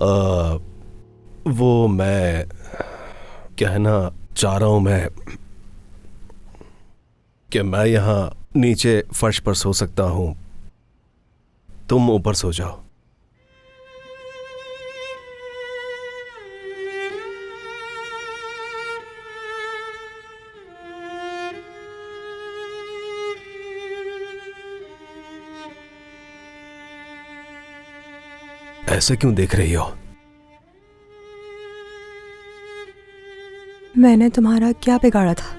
वो मैं कहना चाह रहा हूं मैं कि मैं यहाँ नीचे फर्श पर सो सकता हूं, तुम ऊपर सो जाओ। ऐसे क्यों देख रही हो? मैंने तुम्हारा क्या बिगाड़ा था?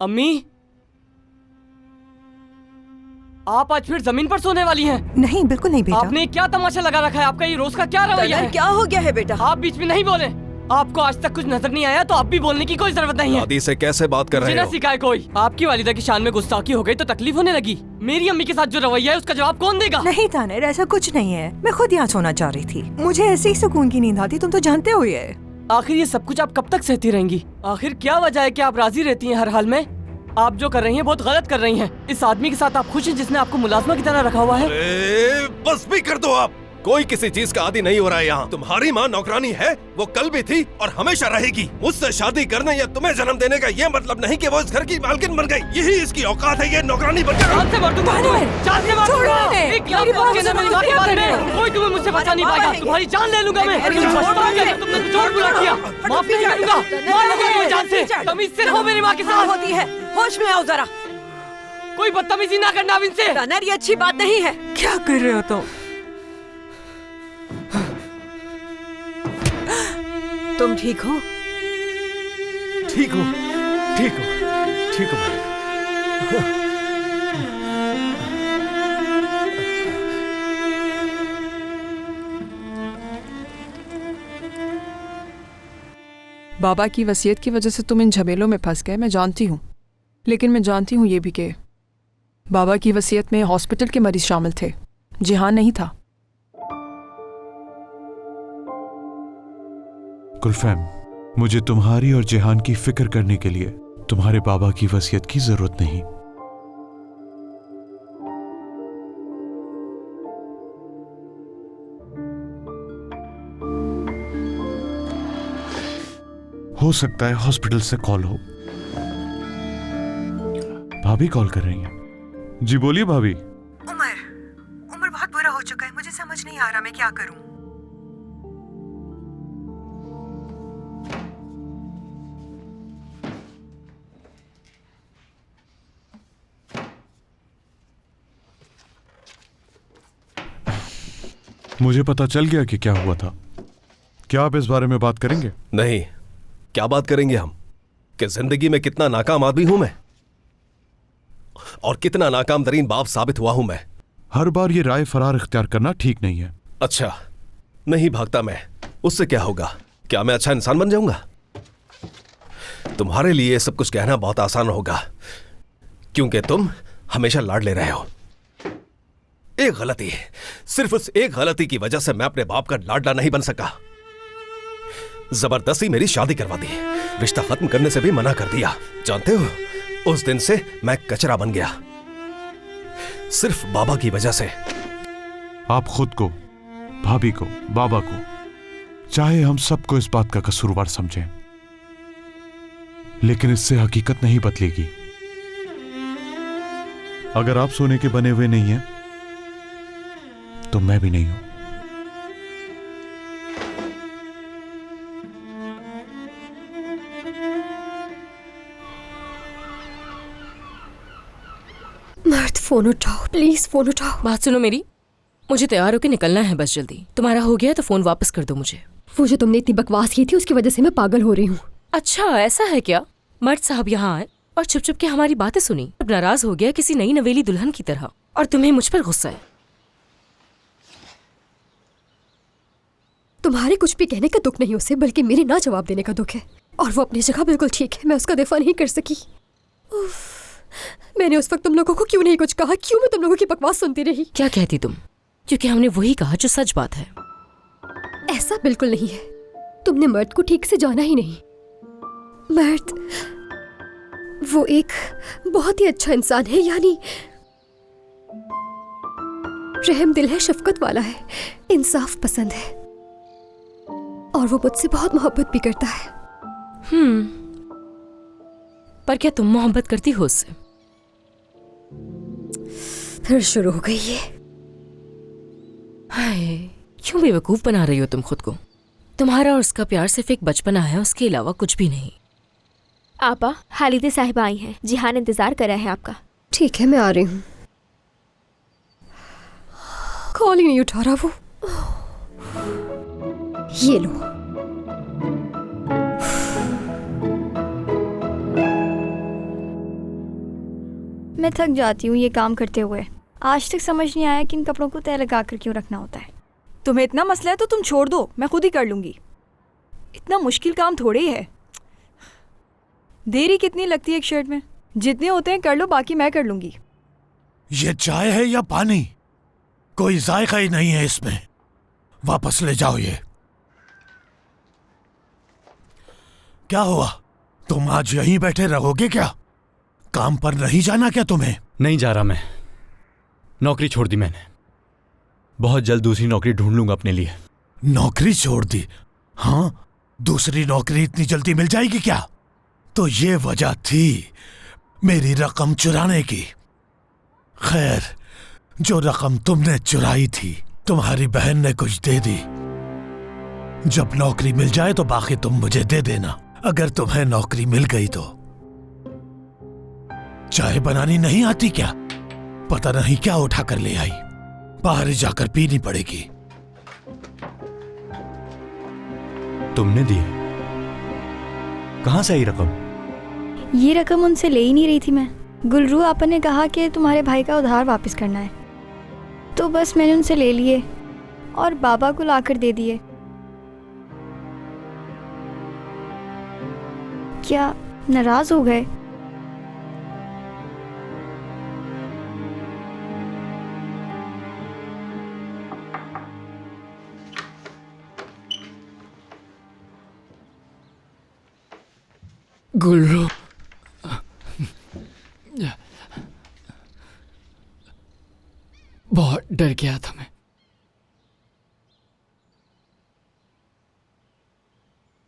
अम्मी, आप आज फिर जमीन पर सोने वाली हैं? नहीं, बिल्कुल नहीं बेटा। आपने क्या तमाशा लगा रखा है? आपका ये रोज का क्या रवैया है? क्या हो गया है बेटा? आप बीच में नहीं बोले। आपको आज तक कुछ नजर नहीं आया तो अब भी बोलने की कोई जरूरत नहीं है। दादी से कैसे बात कर रहे हो? सिखाए कोई। आपकी वालिदा की शान में गुस्ताखी हो गई तो तकलीफ होने लगी। मेरी अम्मी के साथ जो रवैया है उसका जवाब कौन देगा? नहीं तानिर, ऐसा कुछ नहीं है। मैं खुद यहाँ सोना चाह रही थी। मुझे ऐसे ही सुकून की नींद आती, तुम तो जानते हो ये। आखिर ये सब कुछ आप कब तक सहती रहेंगी? आखिर क्या वजह है कि आप राजी रहती हैं हर हाल में? आप जो कर रही हैं बहुत गलत कर रही हैं। इस आदमी के साथ आप खुश हैं जिसने आपको मुलाजमा की तरह रखा हुआ है? बस भी कर दो आप। कोई किसी चीज का आदी नहीं हो रहा है यहाँ। तुम्हारी माँ नौकरानी है, वो कल भी थी और हमेशा रहेगी। मुझसे शादी करने या तुम्हें जन्म देने का ये मतलब नहीं कि वो इस घर की मालकिन बन गई। यही इसकी औकात है, ये नौकरानी बनकर। जान से मार दूंगा तुम्हें, जान से मार दूंगा। एक लाख बात के नाम के बारे में कोई तुम्हें मुझसे बचा नहीं पाएगा। तुम्हारी जान ले लूंगा मैं। तुमने कुछ और बुरा किया, माफ नहीं करूंगा। मार लूंगा तुम्हें जान से। तमीज से रहो मेरी माँ के साथ। होती है, होश में आओ जरा। कोई बदतमीजी ना करना अब इनसे। तानिर, ये अच्छी बात नहीं है। क्या कर रहे हो तुम? तुम ठीक हो? ठीक हो, ठीक हो, ठीक हो। बाबा की वसीयत की वजह से तुम इन झमेलों में फंस गए, मैं जानती हूँ। लेकिन मैं जानती हूँ ये भी कि बाबा की वसीयत में हॉस्पिटल के मरीज शामिल थे, जिहान नहीं था। गुलफैम, मुझे तुम्हारी और जिहान की फिक्र करने के लिए तुम्हारे बाबा की वसीयत की जरूरत नहीं। हो सकता है हॉस्पिटल से कॉल हो। भाभी कॉल कर रही हैं। जी बोलिए भाभी। उमर बहुत बुरा हो चुका है, मुझे समझ नहीं आ रहा मैं क्या करूं। मुझे पता चल गया कि क्या हुआ था। क्या आप इस बारे में बात करेंगे? नहीं, क्या बात करेंगे हम कि जिंदगी में कितना नाकाम आदमी हूं मैं और कितना नाकाम तरीन बाप साबित हुआ हूं मैं। हर बार ये राय फरार इख्तियार करना ठीक नहीं है। अच्छा, नहीं भागता मैं, उससे क्या होगा? क्या मैं अच्छा इंसान बन जाऊंगा? तुम्हारे लिए सब कुछ कहना बहुत आसान होगा क्योंकि तुम हमेशा लाड ले रहे हो। एक गलती, सिर्फ उस एक गलती की वजह से मैं अपने बाप का लाडला नहीं बन सका। जबरदस्ती मेरी शादी करवा दी, रिश्ता खत्म करने से भी मना कर दिया। जानते हो, उस दिन से मैं कचरा बन गया, सिर्फ बाबा की वजह से। आप खुद को, भाभी को, बाबा को, चाहे हम सबको इस बात का कसूरवार समझें, लेकिन इससे हकीकत नहीं बदलेगी। अगर आप सोने के बने हुए नहीं हैं तो मैं भी नहीं हूं। मर्द, फोन उठाओ प्लीज, फोन उठाओ। बात सुनो मेरी, मुझे तैयार होकर निकलना है बस जल्दी। तुम्हारा हो गया तो फोन वापस कर दो मुझे। वो जो तुमने इतनी बकवास की थी उसकी वजह से मैं पागल हो रही हूँ। अच्छा ऐसा है क्या? मर्द साहब यहाँ आए और छुप छुप के हमारी बातें सुनी। अब नाराज हो गया किसी नई नवेली दुल्हन की तरह, और तुम्हें मुझ पर गुस्सा है। तुम्हारे कुछ भी कहने का दुख नहीं उसे, बल्कि मेरे ना जवाब देने का दुख है। और वो अपनी जगह बिल्कुल ठीक है, मैं उसका दिफा नहीं कर सकी। मैंने उस वक्त तुम लोगों को क्यों नहीं कुछ कहा? क्यों मैं तुम लोगों की बकवास सुनती रही? क्या कहती तुम? क्योंकि हमने वही कहा जो सच बात है। ऐसा बिल्कुल नहीं है, तुमने मर्द को ठीक से जाना ही नहीं। मर्द वो एक बहुत ही अच्छा इंसान है, यानी रहम दिल है, शफकत वाला है, इंसाफ पसंद है और वो मुझसे बहुत मोहब्बत भी करता है। पर क्या तुम मोहब्बत करती हो उससे? फिर शुरू हो गई ये। हाय, क्यों बेवकूफ बना रही हो तुम खुद को? तुम्हारा और उसका प्यार सिर्फ एक बचपना है, उसके अलावा कुछ भी नहीं। आपा, हालिदे साहिबा आई हैं। जिहान इंतजार कर रहा है आपका। ठीक है, मैं आ रही हूँ। कॉल ही नहीं उठा रहा वो। ये लो। मैं थक जाती हूँ ये काम करते हुए। आज तक समझ नहीं आया कि इन कपड़ों को तय लगा कर क्यों रखना होता है। तुम्हें इतना मसला है तो तुम छोड़ दो, मैं खुद ही कर लूंगी। इतना मुश्किल काम थोड़े ही है। देरी कितनी लगती है एक शर्ट में? जितने होते हैं कर लो, बाकी मैं कर लूंगी। ये चाय है या पानी? कोई जायका ही नहीं है इसमें। वापस ले जाओ ये। क्या हुआ? तुम आज यहीं बैठे रहोगे क्या? काम पर नहीं जाना क्या तुम्हें? नहीं जा रहा मैं। नौकरी छोड़ दी मैंने। बहुत जल्द दूसरी नौकरी ढूंढ लूंगा अपने लिए। नौकरी छोड़ दी? हाँ, दूसरी नौकरी इतनी जल्दी मिल जाएगी क्या? तो ये वजह थी मेरी रकम चुराने की। खैर, जो रकम तुमने चुराई थी तुम्हारी बहन ने कुछ दे दी। जब नौकरी मिल जाए तो बाकी तुम मुझे दे देना। अगर तुम्हें नौकरी मिल गई तो। चाय बनानी नहीं आती क्या? पता नहीं क्या उठा कर ले आई। बाहर जाकर पीनी पड़ेगी। तुमने दी? कहां से आई रकम? ये रकम उनसे ले ही नहीं रही थी मैं। गुलरू आपा ने कहा कि तुम्हारे भाई का उधार वापस करना है, तो बस मैंने उनसे ले लिए और बाबा को लाकर दे दिए। क्या नाराज हो गए? गुल्लू, बहुत डर गया था मैं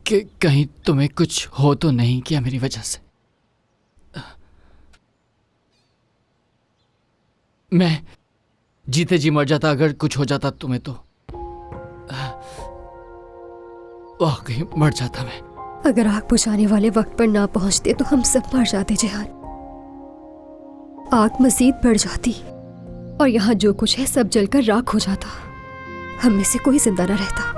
कि कहीं तुम्हें कुछ हो तो नहीं किया मेरी वजह से। मैं जीते जी मर जाता अगर कुछ हो जाता तुम्हें तो। वाकई मर जाता मैं। अगर आग बुझाने वाले वक्त पर ना पहुंचते तो हम सब मर जाते जिहान। आग मजीद बढ़ जाती और यहाँ जो कुछ है सब जलकर राख हो जाता। हम में से कोई जिंदा न रहता।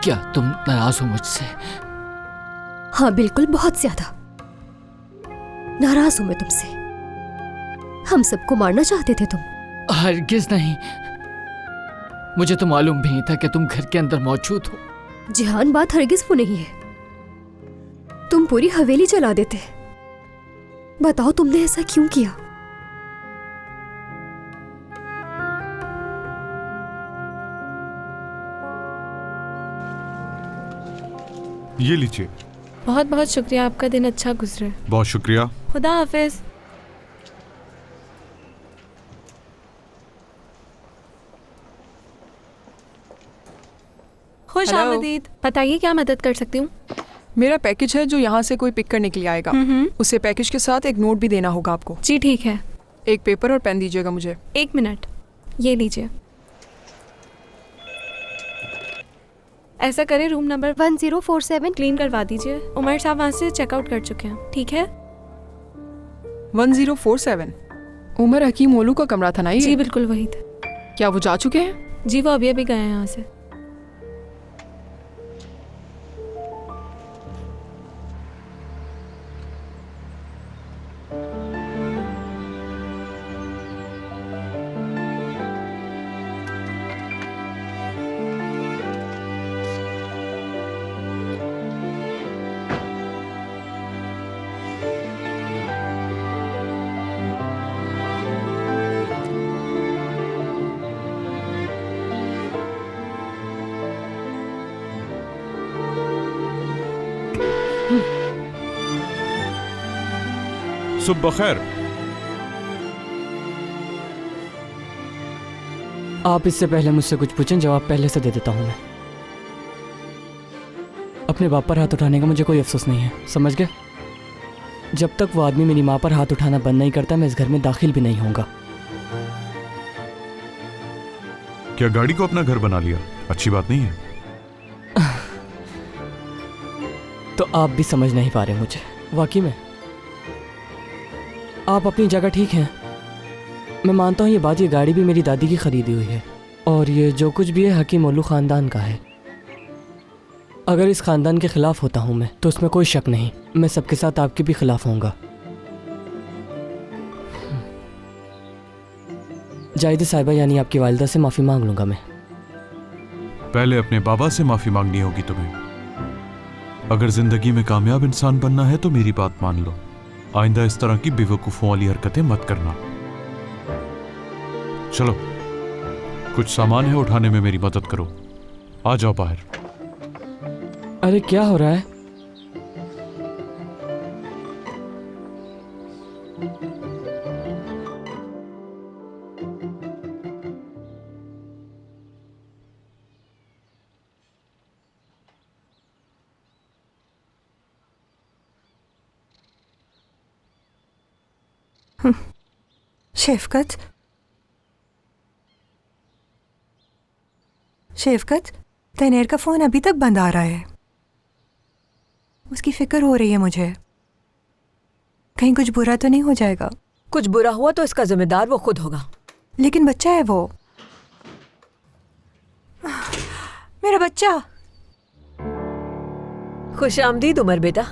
क्या तुम नाराज हो मुझसे? हाँ बिल्कुल, बहुत ज्यादा नाराज हूं मैं तुमसे। हम सबको मारना चाहते थे तुम। हरगिज नहीं। मुझे तो मालूम भी नहीं था कि तुम घर के अंदर मौजूद हो। जिहान, बात हरगिज वो नहीं है। तुम पूरी हवेली जला देते। बताओ तुमने ऐसा क्यों किया? ये लीजिए। बहुत बहुत शुक्रिया, आपका दिन अच्छा गुजरे। बहुत शुक्रिया। खुदा हाफिज। खुश Hello. आमदीद। बताइए क्या मदद कर सकती हूँ? मेरा पैकेज है जो यहाँ से कोई पिक करने के लिए आएगा। उसे पैकेज के साथ एक नोट भी देना होगा आपको। जी ठीक है। एक पेपर और पेन दीजिएगा मुझे। 1 मिनट, ये लीजिए। ऐसा करें, रूम नंबर 1047 क्लीन करवा दीजिए। उमर साहब वहाँ से चेकआउट कर चुके हैं। ठीक है? 1047 उमर हकीम ओलू का कमरा था ना ये? जी बिल्कुल वही था। क्या वो जा चुके हैं? जी वो अभी अभी गए हैं यहाँ से। सुबह खैर। आप इससे पहले मुझसे कुछ पूछें, जवाब पहले से दे देता हूँ मैं। अपने बाप पर हाथ उठाने का मुझे कोई अफसोस नहीं है, समझ गए? जब तक वो आदमी मेरी माँ पर हाथ उठाना बंद नहीं करता, मैं इस घर में दाखिल भी नहीं होऊंगा। क्या गाड़ी को अपना घर बना लिया? अच्छी बात नहीं है। तो आप भी समझ नहीं पा रहे मुझे, वाकई में। आप अपनी जगह ठीक हैं। मैं मानता हूँ ये बात, ये गाड़ी भी मेरी दादी की खरीदी हुई है, और ये जो कुछ भी है हकीम ओल्लू खानदान का है। अगर इस खानदान के खिलाफ होता हूँ मैं, तो उसमें कोई शक नहीं, मैं सबके साथ आपके भी खिलाफ होऊंगा। जाहिदा साहिबा यानी आपकी वालिदा से माफ़ी मांग लूंगा मैं। पहले अपने बाबा से माफी मांगनी होगी तुम्हें। अगर जिंदगी में कामयाब इंसान बनना है तो मेरी बात मान लो। आइंदा इस तरह की बेवकूफों वाली हरकतें मत करना। चलो, कुछ सामान है उठाने में मेरी मदद करो। आ जाओ बाहर। अरे क्या हो रहा है? शेफकत, शेफकत, तैनेर का फोन अभी तक बंद आ रहा है। उसकी फिक्र हो रही है मुझे, कहीं कुछ बुरा तो नहीं हो जाएगा। कुछ बुरा हुआ तो इसका जिम्मेदार वो खुद होगा। लेकिन बच्चा है वो, मेरा बच्चा। खुश आमदीद उमर बेटा।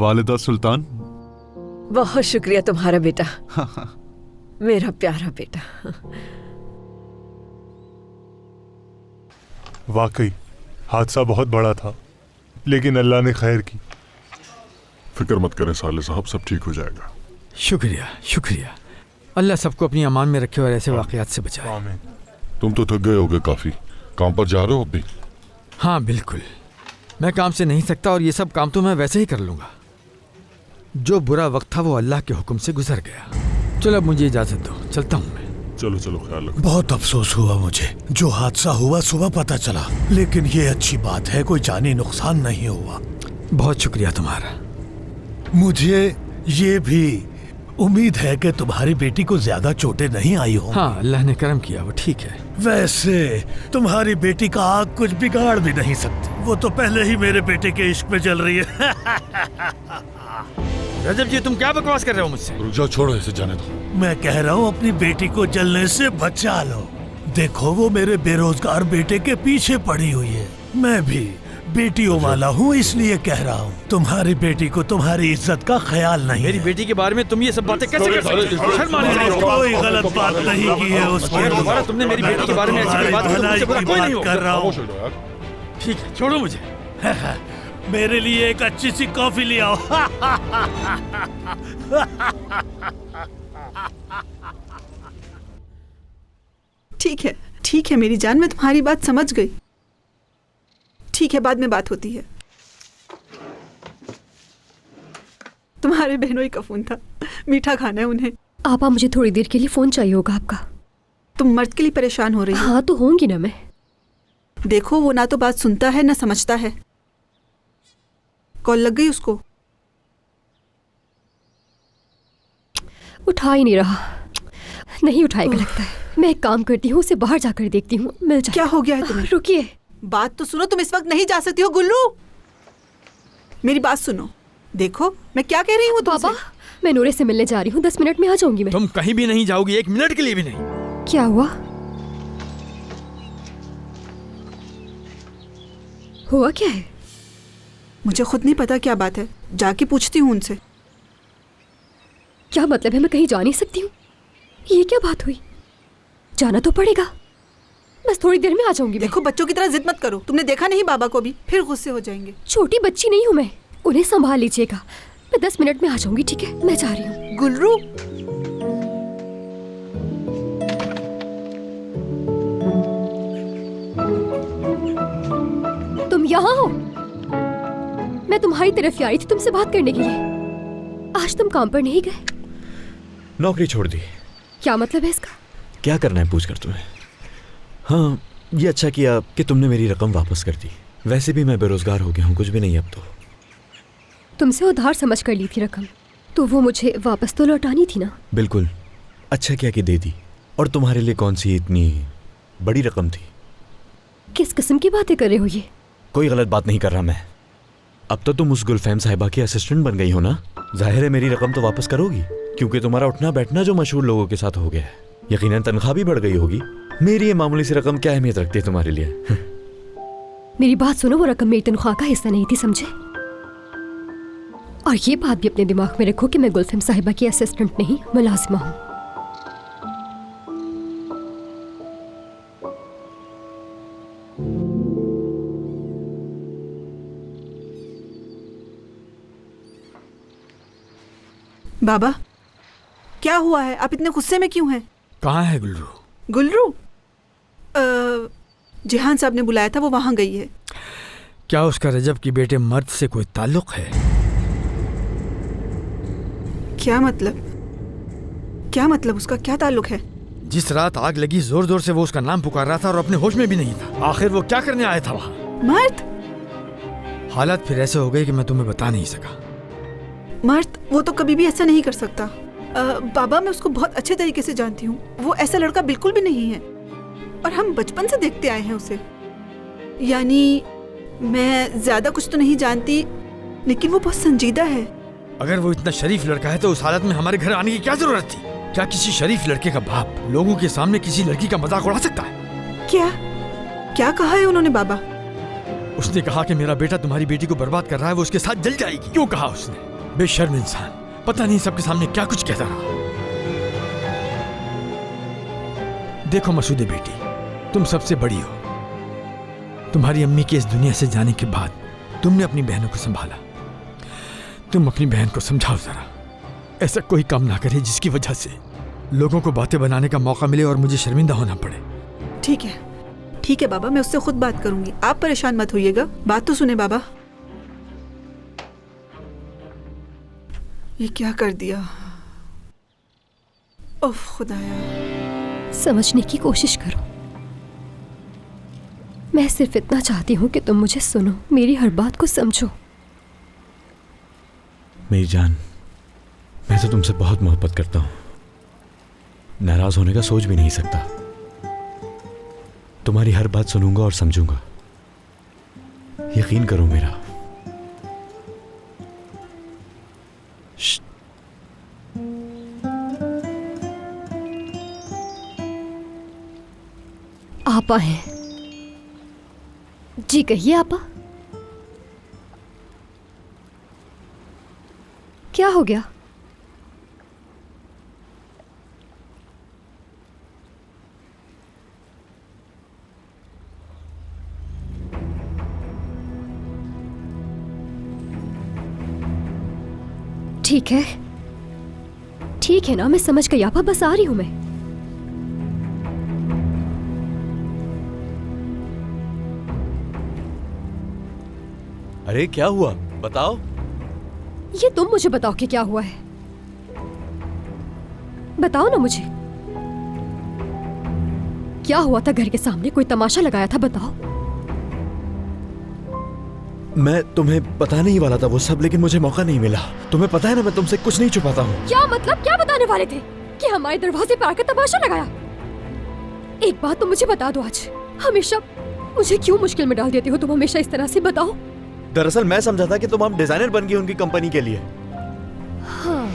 वालिदा सुल्तान। बहुत शुक्रिया तुम्हारा बेटा। मेरा प्यारा बेटा। वाकई हादसा बहुत बड़ा था, लेकिन अल्लाह ने खैर की। फिक्र मत करें साले साहब, सब ठीक हो जाएगा। शुक्रिया शुक्रिया। अल्लाह सबको अपनी अमान में रखे और ऐसे वाकयात से बचाए। आमीन। तुम तो थक गए होगे काफी, काम पर जा रहे हो अभी? हाँ बिल्कुल, मैं काम से नहीं सकता और ये सब काम तो मैं वैसे ही कर लूंगा। जो बुरा वक्त था वो अल्लाह के हुक्म से गुजर गया। चलो अब मुझे इजाजत दो, चलता हूँ मैं। चलो चलो, ख्याल रखो। बहुत अफसोस हुआ मुझे, जो हादसा हुआ सुबह पता चला, लेकिन ये अच्छी बात है कोई जानी नुकसान नहीं हुआ। बहुत शुक्रिया तुम्हारा। मुझे ये भी उम्मीद है कि तुम्हारी बेटी को ज्यादा चोटें नहीं आई हो। हाँ, अल्लाह ने करम किया, वो ठीक है। वैसे तुम्हारी बेटी का आग कुछ बिगाड़ भी नहीं सकती, वो तो पहले ही मेरे बेटे के इश्क में जल रही है। रजब जी, तुम क्या बकवास कर रहे हो मुझसे? रुक जाओ, छोड़ो इसे, जाने दो। मैं कह रहा हूँ अपनी बेटी को जलने से बचा लो। देखो वो मेरे बेरोजगार बेटे के पीछे पड़ी हुई है। मैं भी बेटियों वाला हूँ, इसलिए कह रहा हूँ तुम्हारी बेटी को तुम्हारी इज्जत का ख्याल नहीं। मेरी बेटी के बारे में तुम ये सब बातें कैसे कर सकते हो? शर्म आनी चाहिए। कोई गलत बात नहीं की है उसके। दोबारा तुमने मेरी बेटी के बारे में ऐसी बात कर रहा हूँ। ठीक है, छोड़ो मुझे। मेरे लिए एक अच्छी सी कॉफी ले आओ। ठीक है मेरी जान, मैं तुम्हारी बात समझ गई। ठीक है, बाद में बात होती है। तुम्हारे बहनों का फोन था, मीठा खाना है उन्हें। आपा, मुझे थोड़ी देर के लिए फोन चाहिए होगा आपका। तुम मर्द के लिए परेशान हो रही हो? हाँ तो होंगी ना मैं। देखो वो ना तो बात सुनता है ना समझता है। कॉल लग गई उसको? उठा ही नहीं रहा। नहीं उठाएगा लगता है। मैं एक काम करती हूँ, उसे बाहर जाकर देखती हूँ, मिल जाए। क्या हो गया है तुम्हें? रुकिए, बात तो सुनो। तुम इस वक्त नहीं जा सकती हो गुल्लू। मेरी बात सुनो। देखो मैं क्या कह रही हूँ तुमसे। पापा, मैं नूरे से मिलने जा रही हूँ, 10 मिनट में आ जाऊंगी मैं। तुम कहीं भी नहीं जाओगी, 1 मिनट के लिए भी नहीं। क्या हुआ? हुआ क्या है? मुझे खुद नहीं पता क्या बात है, जाके पूछती हूँ उनसे। क्या मतलब है? मैं कहीं जा नहीं सकती हूँ? ये क्या बात हुई? जाना तो पड़ेगा, बस थोड़ी देर में आ जाऊंगी। देखो बच्चों की तरह जिद मत करो। तुमने देखा नहीं बाबा को भी, फिर गुस्से हो जाएंगे। छोटी बच्ची नहीं हूँ मैं, उन्हें संभाल लीजिएगा। मैं 10 मिनट में आ जाऊंगी, ठीक है? मैं जा रही हूँ। गुल्लू, तुम यहाँ हो? मैं तुम्हारी तरफ ही आई थी तुमसे बात करने के लिए। आज तुम काम पर नहीं गए? नौकरी छोड़ दी। क्या मतलब है इसका? क्या करना है पूछ कर तुम्हें? हाँ, ये अच्छा किया कि तुमने मेरी रकम वापस कर दी। वैसे भी मैं बेरोजगार हो गया हूँ, कुछ भी नहीं अब तो। तुमसे उधार समझ कर ली थी रकम, तो वो मुझे वापस तो लौटानी थी ना। बिल्कुल, अच्छा किया कि दे दी। और तुम्हारे लिए कौन सी इतनी बड़ी रकम थी? किस किस्म की बातें कर रहे हो ये? कोई गलत बात नहीं कर रहा मैं। अब तो तुम उस गुलफैम साहिबा की असिस्टेंट बन गई हो ना। जाहिर है मेरी रकम तो वापस करोगी, क्योंकि तुम्हारा उठना बैठना जो मशहूर लोगों के साथ हो गया है। यकीनन तनख्वाह भी बढ़ गई होगी। मेरी ये मामूली सी रकम क्या अहमियत रखती है तुम्हारे लिए? मेरी बात सुनो, वो रकम मेरी तनख्वाह का हिस्सा नहीं थी, समझे? और ये बात भी अपने दिमाग में रखो कि मैं गुलफैम साहिबा की असिस्टेंट नहीं, मुलाजिमा हूँ। बाबा, क्या हुआ है? आप इतने गुस्से में क्यों हैं? कहाँ है गुलरू? गुलरू? जिहान साहब ने बुलाया था, वो वहां गई है। क्या उसका रजब की बेटे मर्द से कोई ताल्लुक है? क्या मतलब? क्या मतलब? उसका क्या ताल्लुक है? जिस रात आग लगी जोर जोर से वो उसका नाम पुकार रहा था और अपने होश में भी नहीं था। आखिर वो क्या करने आया था वहाँ? मर्द? हालात फिर ऐसे हो गए कि मैं तुम्हें बता नहीं सका। मर्द? वो तो कभी भी ऐसा नहीं कर सकता। बाबा, मैं उसको बहुत अच्छे तरीके से जानती हूँ। वो ऐसा लड़का बिल्कुल भी नहीं है, और हम बचपन से देखते आए हैं उसे। यानी मैं ज्यादा कुछ तो नहीं जानती, लेकिन वो बहुत संजीदा है। अगर वो इतना शरीफ लड़का है तो उस हालत में हमारे घर आने की क्या जरूरत थी? क्या किसी शरीफ लड़के का बाप लोगों के सामने किसी लड़की का मजाक उड़ा सकता है? क्या कहा है उन्होंने बाबा? उसने कहा कि मेरा बेटा तुम्हारी बेटी को बर्बाद कर रहा है, वो उसके साथ जल जाएगी। क्यों कहा उसने? बेशर्म इंसान, पता नहीं सबके सामने क्या कुछ कहता रहा। देखो मसूदे बेटी, तुम सबसे बड़ी हो। तुम्हारी अम्मी के इस दुनिया से जाने के बाद तुमने अपनी बहनों को संभाला। तुम अपनी बहन को समझाओ जरा, ऐसा कोई काम ना करे जिसकी वजह से लोगों को बातें बनाने का मौका मिले और मुझे शर्मिंदा होना पड़े। ठीक है बाबा, मैं उससे खुद बात करूंगी। आप परेशान मत होइएगा। बात तो सुने बाबा। ये क्या कर दिया? ओफ खुदाया। समझने की कोशिश करो। मैं सिर्फ इतना चाहती हूँ कि तुम मुझे सुनो, मेरी हर बात को समझो। मेरी जान, मैं तो तुमसे बहुत मोहब्बत करता हूँ। नाराज होने का सोच भी नहीं सकता। तुम्हारी हर बात सुनूंगा और समझूंगा, यकीन करो मेरा। आपा हैं। जी कहिए आपा, क्या हो गया? ठीक है ना, मैं समझ गई आपा, बस आ रही हूं मैं। अरे क्या हुआ, बताओ। ये तुम मुझे बताओ कि क्या हुआ है। बताओ ना मुझे, क्या हुआ था? घर के सामने कोई तमाशा लगाया था, बताओ। मैं तुम्हें बताने ही वाला था वो सब, लेकिन मुझे मौका नहीं मिला। तुम्हें पता है ना, मैं तुमसे कुछ नहीं छुपाता हूँ। क्या मतलब? क्या बताने वाले थे? कि हमारे दरवाजे पर आकर तमाशा लगाया? एक बात तो मुझे बता दो, आज हमेशा मुझे क्यों मुश्किल में डाल देती हो तुम हमेशा इस तरह से? बताओ। दरअसल मैं समझा था कि तुम अब डिजाइनर बन गई उनकी कंपनी के लिए। हाँ,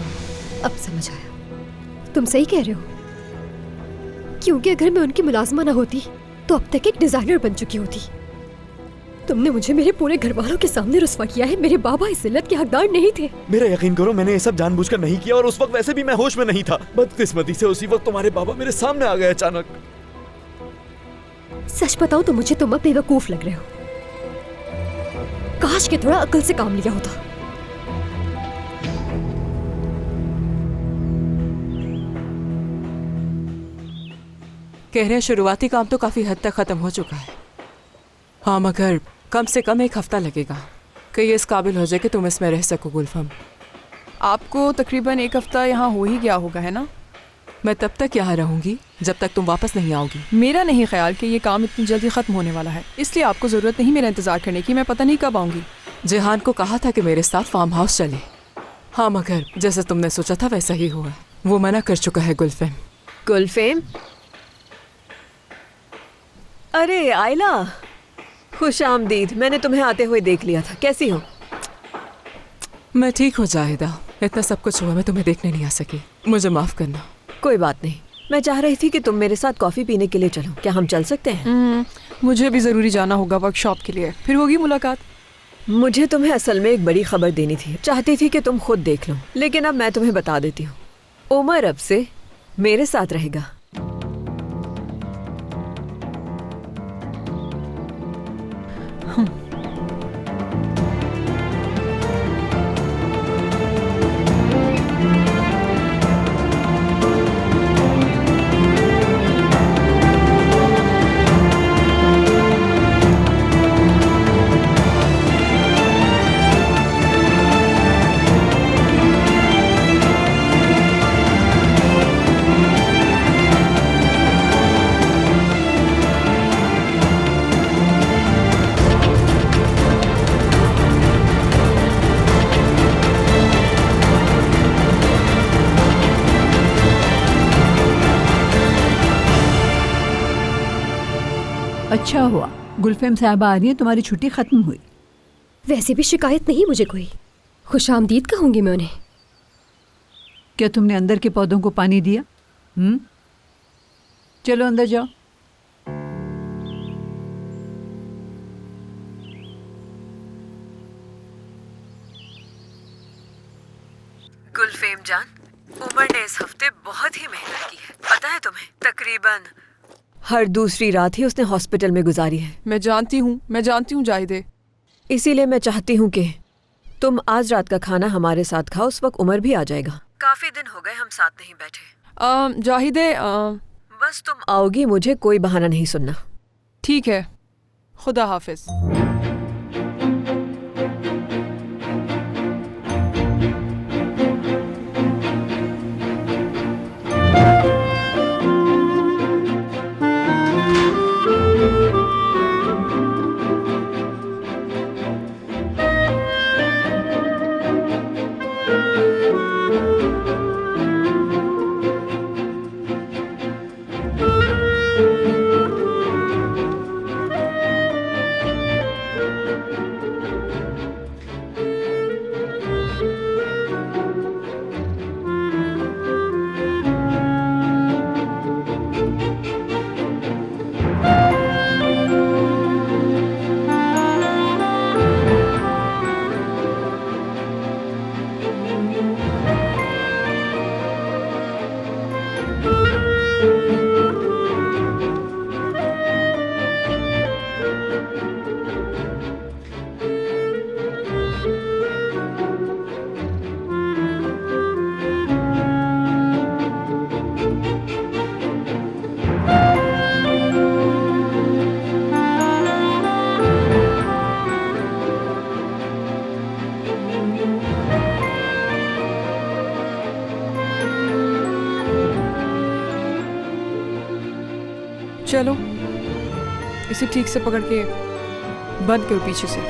अब समझ आया। तुम सही कह रहे हो, क्योंकि अगर मैं उनकी मुलाजमा ना होती तो अब तक एक डिजाइनर बन चुकी होती। तुमने मुझे मेरे पूरे घर वालों के सामने रुस्वा किया है। मेरे बाबा इस जिल्लत के हकदार नहीं थे। मेरा यकीन करो, मैंने ये सब जानबूझकर नहीं किया, और उस वक्त वैसे भी मैं होश में नहीं था। बदकिस्मती से उसी वक्त तुम्हारे बाबा मेरे सामने आ गए अचानक। सच बताओ तो मुझे तुम अब बेवकूफ लग रहे हो। काश के थोड़ा अक्ल से काम लिया होता। कह रहे शुरुआती काम तो काफी हद तक खत्म हो चुका है। हाँ, मगर कम से कम एक हफ्ता लगेगा। कि ये इस काबिल हो जाए कि तुम इसमें रह सको गुलफम। आपको तकरीबन 1 हफ्ता यहाँ हो ही गया होगा, है ना? मैं तब तक यहाँ रहूँगी जब तक तुम वापस नहीं आओगी। मेरा नहीं ख्याल कि ये काम इतनी जल्दी ख़त्म होने वाला है, इसलिए आपको ज़रूरत नहीं मेरा इंतज़ार करने की। मैं पता नहीं कब आऊँगी। जेहान को कहा था कि मेरे साथ फार्म हाउस चले। हाँ, मगर जैसे तुमने सोचा था वैसा ही हुआ। वो मना कर चुका है गुलफेम। गुलफेम? अरे आयला, खुश आमदीद। मैंने तुम्हें आते हुए देख लिया था। कैसी हो? मैं ठीक हो जाहिदा। इतना सब कुछ हुआ, मैं तुम्हें देखने नहीं आ सकी, मुझे माफ़ करना। कोई बात नहीं। मैं चाह रही थी कि तुम मेरे साथ कॉफ़ी पीने के लिए चलो। क्या हम चल सकते हैं? मुझे भी ज़रूरी जाना होगा वर्कशॉप के लिए, फिर होगी मुलाकात। मुझे तुम्हें असल में एक बड़ी खबर देनी थी। चाहती थी कि तुम खुद देख लो, लेकिन अब मैं तुम्हें बता देती हूँ। उमर अब से मेरे साथ रहेगा। अच्छा हुआ गुलफेम साहबा आ रही है, तुम्हारी छुट्टी खत्म हुई। वैसे भी शिकायत नहीं मुझे कोई। खुशामदीद कहूंगी मैं उन्हें। क्या तुमने अंदर के पौधों को पानी दिया? चलो अंदर जाओ। गुलफेम जान, उमर ने इस हफ्ते बहुत ही मेहनत की है, पता है तुम्हें? तकरीबन हर दूसरी रात ही उसने हॉस्पिटल में गुजारी है। मैं जानती हूँ जाहिदे। इसीलिए मैं चाहती हूँ कि तुम आज रात का खाना हमारे साथ खाओ। उस वक्त उमर भी आ जाएगा। काफी दिन हो गए हम साथ नहीं बैठे। जाहिदे, बस तुम आओगी, मुझे कोई बहाना नहीं सुनना। ठीक है, खुदा हाफिज। चलो इसे ठीक से पकड़ के बंद करो पीछे से।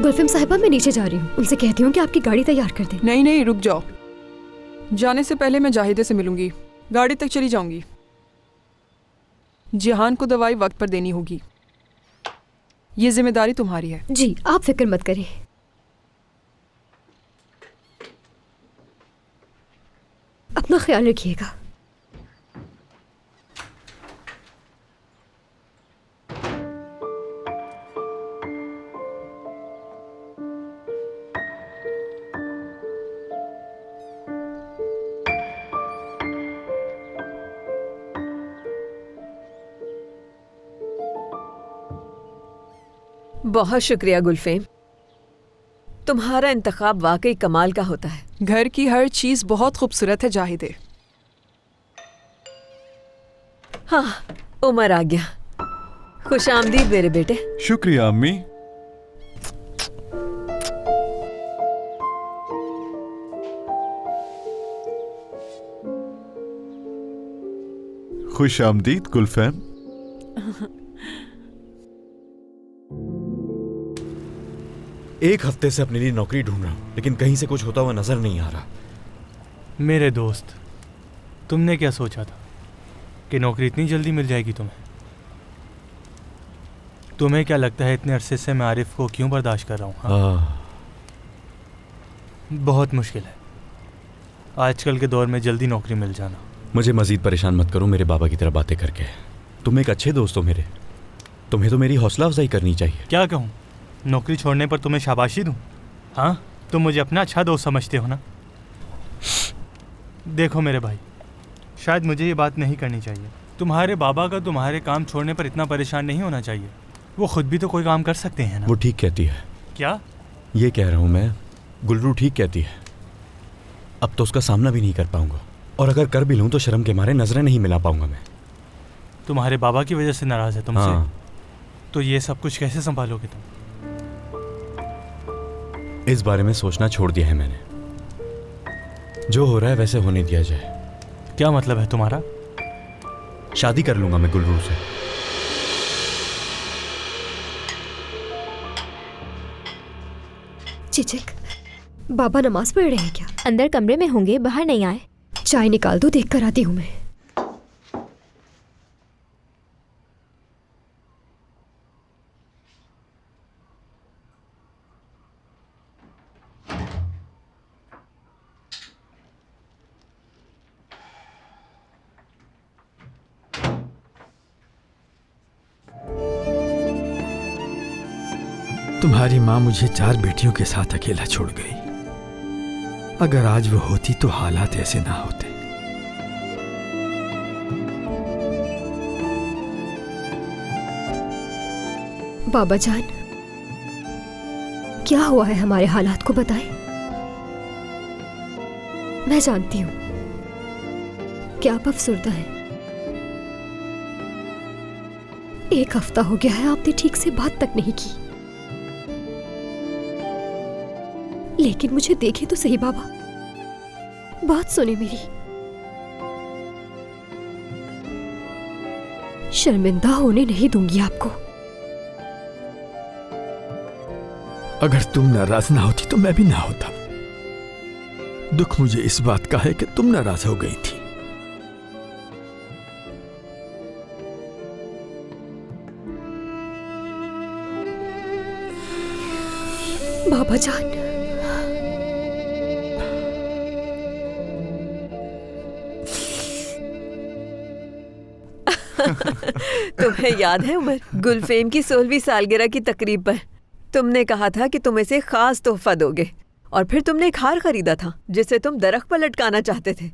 गुलफिम साहिबा, मैं नीचे जा रही हूँ। उनसे कहती हूँ कि आपकी गाड़ी तैयार कर दें। नहीं, रुक जाओ। जाने से पहले मैं जाहिदे से मिलूंगी, गाड़ी तक चली जाऊंगी। जिहान को दवाई वक्त पर देनी होगी, ये जिम्मेदारी तुम्हारी है। जी, आप फिक्र मत करें। अपना ख्याल रखिएगा। बहुत शुक्रिया गुलफेम, तुम्हारा इंतखाब वाकई कमाल का होता है। घर की हर चीज बहुत खूबसूरत है जाहिदे। हाँ, उमर आ गया। खुश आमदीद मेरे बेटे। शुक्रिया अम्मी। खुश आमदीद गुलफैम। एक हफ्ते से अपने लिए नौकरी ढूंढ रहा हूं, लेकिन कहीं से कुछ होता हुआ नजर नहीं आ रहा। मेरे दोस्त, तुमने क्या सोचा था कि नौकरी इतनी जल्दी मिल जाएगी तुम्हें? तुम्हें क्या लगता है इतने अरसे से मैं आरिफ को क्यों बर्दाश्त कर रहा हूँ? हाँ? बहुत मुश्किल है आजकल के दौर में जल्दी नौकरी मिल जाना। मुझे मजीद परेशान मत करो मेरे बाबा की तरह बातें करके। तुम एक अच्छे दोस्त हो मेरे, तुम्हें तो मेरी हौसला अफजाई करनी चाहिए। क्या कहूँ, नौकरी छोड़ने पर तुम्हें शाबाशी दूँ? हाँ, तुम मुझे अपना अच्छा दोस्त समझते हो ना। देखो मेरे भाई, शायद मुझे ये बात नहीं करनी चाहिए। तुम्हारे बाबा का तुम्हारे काम छोड़ने पर इतना परेशान नहीं होना चाहिए। वो खुद भी तो कोई काम कर सकते हैं ना। वो ठीक कहती है। क्या? ये कह रहा हूँ मैं, गुलरू ठीक कहती है। अब तो उसका सामना भी नहीं कर पाऊंगा, और अगर कर भी लूँ तो शर्म के मारे नजरें नहीं मिला पाऊंगा मैं। तुम्हारे बाबा की वजह से नाराज है तुमसे? हाँ। तो ये सब कुछ कैसे संभालोगे तुम? इस बारे में सोचना छोड़ दिया है मैंने। जो हो रहा है वैसे होने दिया जाए। क्या मतलब है तुम्हारा? शादी कर लूंगा मैं गुलरू से। चिचिक, बाबा नमाज पढ़ रहे हैं क्या? अंदर कमरे में होंगे, बाहर नहीं आए। चाय निकाल दो, देख कर आती हूँ मैं। तुम्हारी माँ मुझे 4 बेटियों के साथ अकेला छोड़ गई। अगर आज वो होती तो हालात ऐसे ना होते। बाबा जान, क्या हुआ है? हमारे हालात को बताएं। मैं जानती हूं कि आप अफसुर्दा हैं। 1 हफ्ता हो गया है, आपने ठीक से बात तक नहीं की। लेकिन मुझे देखे तो सही बाबा, बात सुने मेरी। शर्मिंदा होने नहीं दूंगी आपको। अगर तुम नाराज ना होती तो मैं भी ना होता। दुख मुझे इस बात का है कि तुम नाराज हो गई थी। बाबा जान, तुम्हें याद है उमर, गुलफेम की 16वीं सालगिरह की तकरीब पर तुमने कहा था कि तुम इसे खास तोहफा दोगे, और फिर तुमने एक हार खरीदा था जिसे तुम दरख्त पर लटकाना चाहते थे।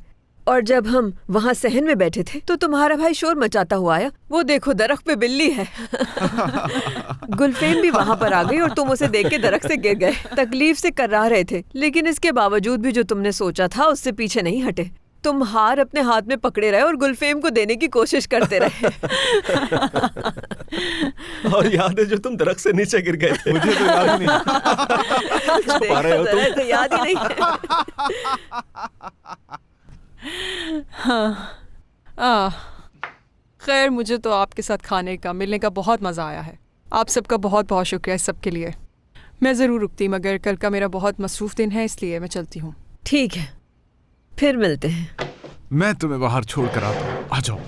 और जब हम वहाँ सहन में बैठे थे तो तुम्हारा भाई शोर मचाता हुआ आया, वो देखो दरख्त पे बिल्ली है। गुलफेम भी वहाँ पर आ गई और तुम उसे देख के दरख्त से गिर गए। तकलीफ से कर्रा रहे थे, लेकिन इसके बावजूद भी जो तुमने सोचा था उससे पीछे नहीं हटे। तुम हार अपने हाथ में पकड़े रहे और गुलफेम को देने की कोशिश करते रहे। और याद है जो तुम दरख्त से नीचे गिर गए थे? मुझे तो याद ही नहीं। छुपा रहे हो तुम। तो याद ही नहीं है। हाँ, खैर मुझे तो आपके साथ खाने का मिलने का बहुत मज़ा आया है। आप सबका बहुत बहुत शुक्रिया इस सब के लिए। मैं ज़रूर रुकती, मगर कल का मेरा बहुत मसरूफ़ दिन है, इसलिए मैं चलती हूँ। ठीक है, फिर मिलते हैं। मैं तुम्हें बाहर छोड़ कर आता हूँ, आ जाओ।